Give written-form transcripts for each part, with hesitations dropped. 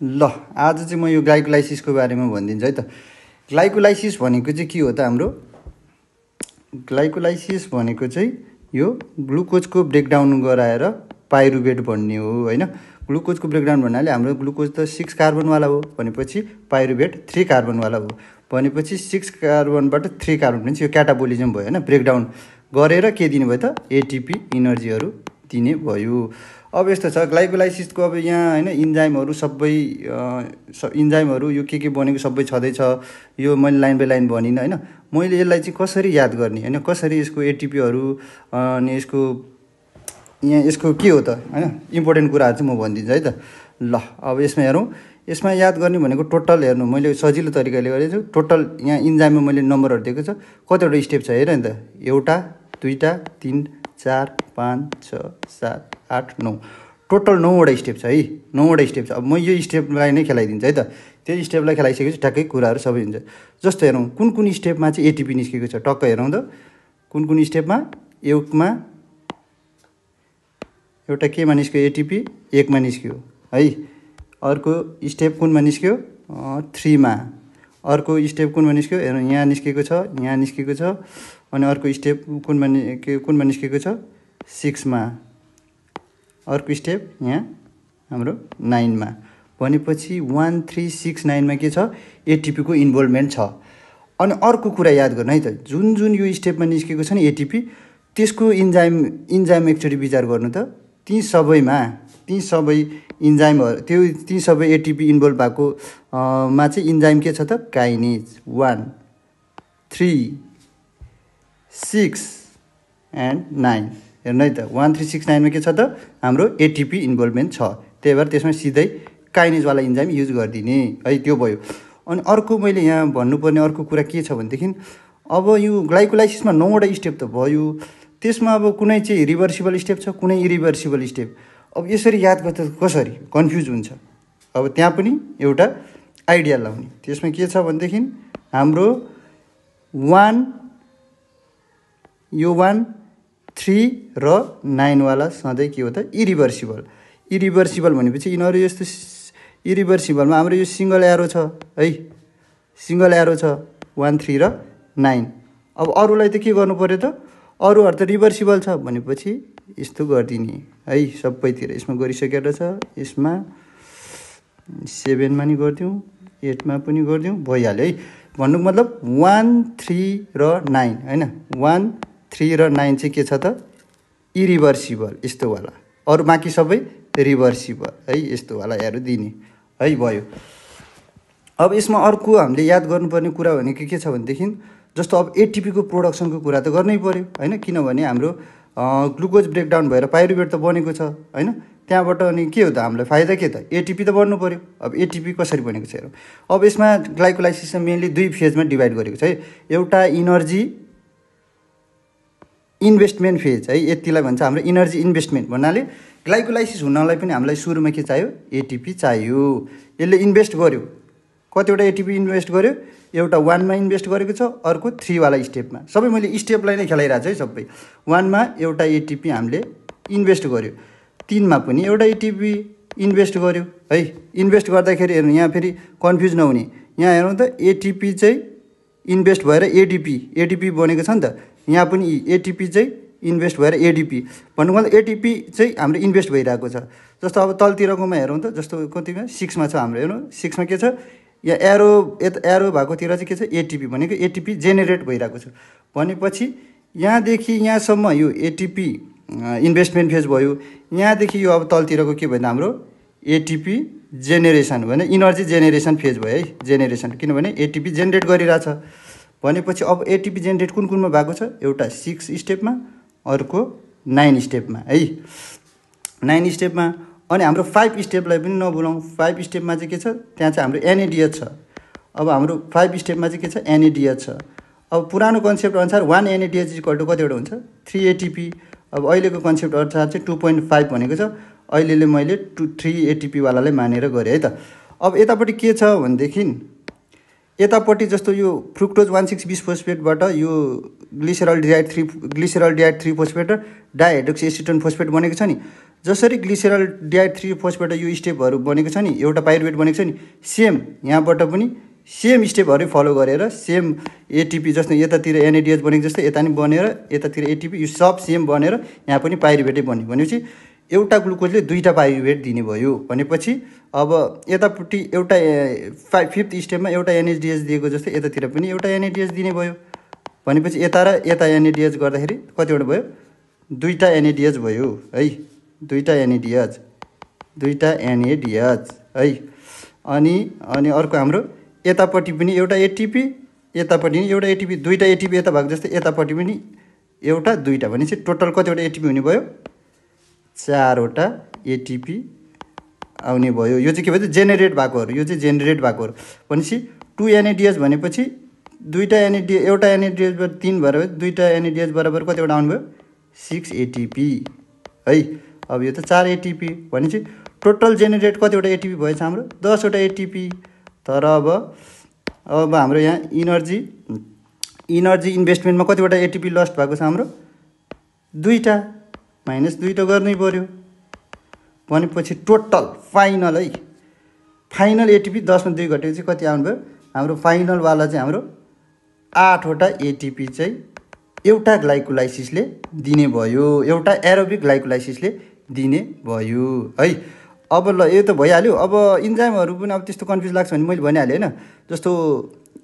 ल आज चाहिँ म यो ग्लाइकोलाइसिसको बारेमा भनिदिन्छु है त। ग्लाइकोलाइसिस भनेको चाहिँ के हो त हाम्रो? ग्लाइकोलाइसिस भनेको चाहिँ यो ग्लुकोजको ब्रेकडाउन गराएर पाइरुवेट बन्ने हो हैन। ग्लुकोजको ब्रेकडाउन भन्नाले हाम्रो ग्लुकोज त 6 कार्बनवाला हो भनेपछि पाइरुवेट 3 कार्बनवाला हो भनेपछि 6 कार्बनबाट 3 कार्बन पनि यो क्याटाबोलिजम भयो हैन। ब्रेकडाउन गरेर के दिने भयो त? एटिपी इनर्जीहरू दिने भयो। अब यस्तो छ ग्लाइकोलाइसिसको अब यहाँ हैन इन्जाइमहरू सबै इन्जाइमहरू यो के बनेको सबै छँदैछ। यो मैले लाइन बाइ लाइन भनिन हैन। मैले यसलाई चाहिँ कसरी याद गर्ने हैन, कसरी यसको एटिपीहरू अनि यसको यहाँ यसको के हो त हैन, इम्पोर्टेन्ट कुराहरू चाहिँ म भनिदिन्छु है त। ल अब यसमा हेरौँ। यसमा याद गर्ने भनेको टोटल हेर्नु, मैले सजिलो तरिकाले गरेछु। टोटल यहाँ इन्जाइममा मैले नम्बरहरू दिएको छ, कतिवटा स्टेप छ हेर नि त। एउटा, दुईटा, तीन, 4, 5, 6, 7, 8, 9 टोटल 9वटा स्टेप छ है। 9वटा स्टेप छ। अब म यो स्टेपलाई नै खेलाइदिन्छु है त। त्यो स्टेपलाई खेलाइसकेपछि ठ्याक्कै कुराहरू सबै हुन्छ। जस्तो हेरौँ कुन कुन स्टेपमा चाहिँ एटिपी निस्केको छ, टक्क हेरौँ त। कुन कुन स्टेपमा? एकमा एउटा केमा निस्क्यो एटिपी? एकमा निस्क्यो है। अर्को स्टेप कुनमा निस्क्यो? 3 मा। अर्को स्टेप कुनमा निस्क्यो? हेर्नु यहाँ निस्केको छ, यहाँ निस्केको छ। अनि अर्को स्टेप कुनमा निस्केको छ? 6 मा। अर्को स्टेप यहाँ हाम्रो 9 मा। भनेपछि 1, 3, 6, 9 मा के छ? एटिपीको इन्भल्भमेन्ट छ। अनि अर्को कुरा याद गर्नु है त, जुन जुन यो स्टेपमा निस्केको छ नि एटिपी, त्यसको इन्जाइम एकचोटि विचार गर्नु त। ती सबै इन्जाइमहरू ती सबै एटिपी इन्भल्भ भएको मा चाहिँ इन्जाइम के छ त? Kinase 1, 3, 6 and 9। हेर्नु है त 1, 3, 6, 9 मा के छ त? हाम्रो एटिपी इन्भल्भमेन्ट छ। त्यही भएर त्यसमा सिधै काइनेजवाला इन्जाइम युज गरिदिने है। त्यो भयो। अनि अर्को मैले यहाँ भन्नुपर्ने अर्को कुरा के छ भनेदेखि, अब यो ग्लाइकोलाइसिसमा 9वटा स्टेप त भयो, त्यसमा अब कुनै चाहिँ रिभर्सिबल स्टेप छ, कुनै इरिभर्सिबल स्टेप। अब यसरी याद गर्दा कसरी कन्फ्युज हुन्छ। अब त्यहाँ पनि एउटा आइडिया लाउने। त्यसमा के छ भनेदेखि हाम्रो 1, 3 र 9 वाला सधैँ के हो त? इरिभर्सिबल। इरिभर्सिबल भनेपछि यिनीहरू यस्तो इरिभर्सिबलमा हाम्रो यो सिङ्गल एरो छ है, सिङ्गल एरो छ 1, 3 र 9। अब अरूलाई त के गर्नु पर्यो त? अरूहरू त रिभर्सिबल छ भनेपछि यस्तो गरिदिने है सबैतिर। यसमा गरिसकेर छ, यसमा 7 मा नि गरिदिउँ, 8 मा पनि गरिदिउँ, भइहाल्यो है। भन्नुको मतलब 1, 3 र 9 हैन। 1, 3 र 9 चाहिँ के छ त? इरिभर्सिबल यस्तोवाला। अरू बाँकी सबै रिभर्सिबल है, यस्तोवाला एरो दिने है, भयो। अब यसमा अर्को हामीले याद गर्नुपर्ने कुरा भनेको के छ भनेदेखि, जस्तो अब एटिपीको प्रोडक्सनको कुरा त गर्नै पर्यो हैन, किनभने हाम्रो ग्लुकोज ब्रेकडाउन भएर पाइरुवेट त बनेको छ हैन। त्यहाँबाट अनि के हो त हामीलाई फाइदा? के त? एटिपी त बन्नु पर्यो। अब एटिपी कसरी बनेको छ हेरौँ। अब यसमा ग्लाइकोलाइसिस मेनली 2 फेजमा डिभाइड गरेको छ है। एउटा इनर्जी इन्भेस्टमेन्ट फेज है, यतिलाई भन्छ हाम्रो इनर्जी इन्भेस्टमेन्ट। भन्नाले ग्लाइकोलाइसिस हुनलाई पनि हामीलाई सुरुमा के चाहियो? एटिपी चाहियो। यसले इन्भेस्ट गर्यो, कतिवटा एटिपी इन्भेस्ट गर्यो? एउटा 1 मा इन्भेस्ट गरेको छ, अर्को 3 वाला स्टेपमा। सबै मैले स्टेपलाई नै खेलाइरहेको छु है सबै। 1 मा एउटा एटिपी हामीले इन्भेस्ट गर्यो, 3 मा पनि एउटा एटिपी इन्भेस्ट गर्यो है। इन्भेस्ट गर्दाखेरि हेर्नु यहाँ फेरि कन्फ्युज नहुने, यहाँ हेरौँ त एटिपी चाहिँ इन्भेस्ट भएर एडिपी बनेको छ नि त। यहाँ पनि एटिपी चाहिँ इन्भेस्ट भएर एडिपी भन्नुको मतलब एटिपी चाहिँ हाम्रो इन्भेस्ट भइरहेको छ। जस्तो अब तलतिरकोमा हेरौँ त, जस्तो कतिमा 6 मा छ हाम्रो। हेर्नु 6 मा के छ? यहाँ एरो भएकोतिर चाहिँ के छ? एटिपी भनेको एटिपी जेनेरेट भइरहेको छ। भनेपछि यहाँदेखि यहाँसम्म यो एटिपी इन्भेस्टमेन्ट फेज भयो। यहाँदेखि यो अब तलतिरको के भयो त? हाम्रो एटिपी जेनेरेसन भने इनर्जी जेनेरेसन फेज भयो है, जेनेरेसन। किनभने एटिपी जेनेरेट गरिरहेछ। भनेपछि अब एटिपी जेनेरेट कुन कुनमा भएको छ? एउटा 6 स्टेपमा, अर्को 9 स्टेपमा है, 9 स्टेपमा। अनि हाम्रो 5 स्टेपलाई पनि नभुलाउँ। 5 स्टेपमा चाहिँ के छ? त्यहाँ चाहिँ हाम्रो एनएडिएच छ। अब हाम्रो 5 स्टेपमा चाहिँ के छ? एनएडिएच छ। अब पुरानो कन्सेप्ट अनुसार 1 एनएडिएच इक्वल टु कतिवटा हुन्छ? 3 एटिपी। अब अहिलेको कन्सेप्ट अनुसार चाहिँ 2.5 भनेको छ। अहिलेले मैले 3 एटिपीवालालाई मानेर गरेँ है त। अब यतापट्टि के छ भनेदेखि, यतापट्टि जस्तो यो फ्रुक्टोज 1,6 बिसफोस्फेटबाट यो ग्लिसरल डिहाइड 3 फोस्फेट र डाइहाइड्रोक्सी एसिटोन फोस्फेट बनेको छ नि। जसरी ग्लिसरल डिहाइड 3 फोस्फेट यो स्टेपहरू बनेको छ नि, एउटा पाइरुवेट बनेको छ नि, सेम यहाँबाट पनि सेम स्टेपहरू फलो गरेर सेम एटिपी जस्तो यतातिर एनएडिएच बनेको जस्तो यता नि बनेर यतातिर एटिपी यो सब सेम बनेर यहाँ पनि पाइरुवेटै बन्यो भनेपछि एउटा ग्लुकोजले दुईटा पाइरुवेट दिने भयो भनेपछि अब यतापट्टि एउटा 5th स्टेपमा एउटा एनएडिएच दिएको जस्तो यतातिर पनि एउटा एनएडिएच दिने भयो भनेपछि यता र यता एनएडिएच गर्दाखेरि कतिवटा भयो दुईटा एनएडिएच भयो है दुईटा एनएडिएच है अनि अर्को हाम्रो यतापट्टि पनि एउटा एटिपी यतापट्टि पनि एउटा एटिपी दुईटा एटिपी यता भएको जस्तै यतापट्टि पनि एउटा दुईटा भनेपछि टोटल कतिवटा एटिपी हुने भयो 4वटा एटिपी आउने भयो यो चाहिँ के भयो जेनेरेट भएकोहरू यो चाहिँ जेनेरेट भएकोहरू भनेपछि 2 एनएडिएच भनेपछि दुईटा एनएडिएच एउटा एनएडिएचबाट 3 भएर दुईटा एनएडिएच बराबर कतिवटा आउनु भयो 6 एटिपी है अब यो त 4 एटिपी भनेपछि टोटल जेनेरेट कतिवटा एटिपी भएछ हाम्रो 10वटा एटिपी तर अब हाम्रो यहाँ इनर्जी इन्भेस्टमेन्टमा कतिवटा एटिपी लस्ट भएको छ हाम्रो दुईटा माइनस दुईटा गर्नै पर्यो भनेपछि टोटल फाइनल है फाइनल एटिपी 10 मा 2 घटेको चाहिँ कति आउनु भयो हाम्रो फाइनलवाला चाहिँ हाम्रो 8वटा एटिपी चाहिँ एउटा ग्लाइकोलाइसिसले दिने भयो एउटा एरोबिक ग्लाइकोलाइसिसले दिने भयो है अब ल यो त भइहाल्यो अब इन्जाइमहरू पनि अब त्यस्तो कन्फ्युज लाग्छ भने मैले भनिहालेँ होइन जस्तो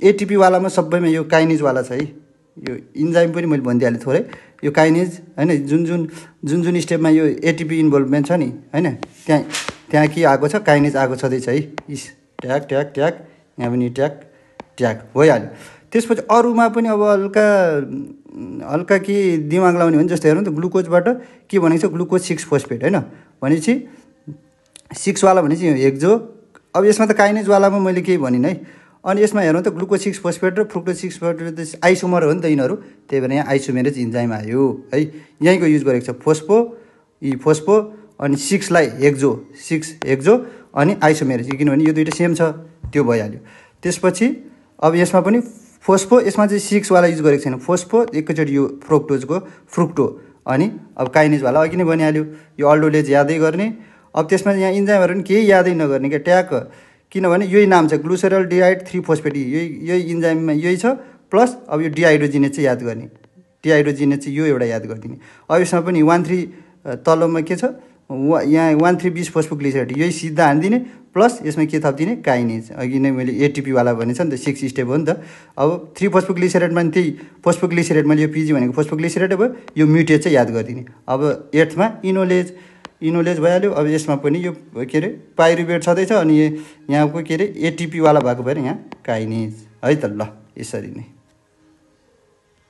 एटिपी वालामा सबैमा यो काइनेजवाला छ है यो इन्जाइम पनि मैले भनिदिइहालेँ थोरै यो काइनेज होइन जुन स्टेपमा यो एटिपी इन्भल्भमेन्ट छ नि होइन त्यहाँ के आएको छ काइनेज आएको छँदैछ है इस ट्याग ट्याग ट्याग यहाँ पनि ट्याग ट्याग भइहाल्यो त्यसपछि अरूमा पनि अब हल्का के दिमाग लाउने भने जस्तो हेरौँ त ग्लुकोजबाट के भनेको छ ग्लुकोज 6 फोस्फेट होइन भनेपछि 6 वाला भनेपछि हेक्जो अब यसमा त काइनेजवालामा मैले केही भनिनँ है अनि यसमा हेरौँ त ग्लुकोज 6 फोस्फेट र फ्रुक्टोज 6 फोस्फेट त आइसोमर हो नि त यिनीहरू त्यही भएर यहाँ आइसोमेरेज इन्जाइम आयो है यहीँको युज गरेको छ फोस्फो अनि 6 लाई हेक्जो अनि आइसोमेरेज किनभने यो दुईटा सेम छ त्यो भइहाल्यो त्यसपछि अब यसमा पनि फोस्फो यसमा चाहिँ 6 वाला युज गरेको छैन फोस्फो एकैचोटि यो फ्रुक्टो अनि अब काइनेजवाला अघि नै भनिहाल्यो यो अल्डोलेज यादै गर्ने अब त्यसमा यहाँ इन्जाइमहरू पनि केही यादै नगर्ने क्या ट्याग किनभने यही नाम छ ग्लुसेरल डिहाइड 3 फोस्फेट यही इन्जाइममा यही छ प्लस अब यो डिहाइड्रोजिनेज चाहिँ याद गर्ने डिहाइड्रोजिनेज चाहिँ यो एउटा याद गरिदिने अब यसमा पनि 1,3 तलमा के छ यहाँ 1,3 फोस्फोग्लिसराइड यही सिधा हानिदिने प्लस यसमा के थपिदिने काइनेज अघि नै मैले एटिपीवाला भनेको छ नि त 6 स्टेप हो नि त अब 3 फोस्फोग्लिसराइडमा नि त्यही फोस्फोग्लिसराइड मैले यो पिजी भनेको फोस्फोग्लिसराइड भयो यो म्युटेज चाहिँ याद गरिदिने अब 8मा इनोलेज भइहाल्यो अब यसमा पनि यो के अरे पाइरुवेट छँदैछ अनि यहाँको के अरे एटिपीवाला भएको भएर यहाँ काइनेज है त ल यसरी नै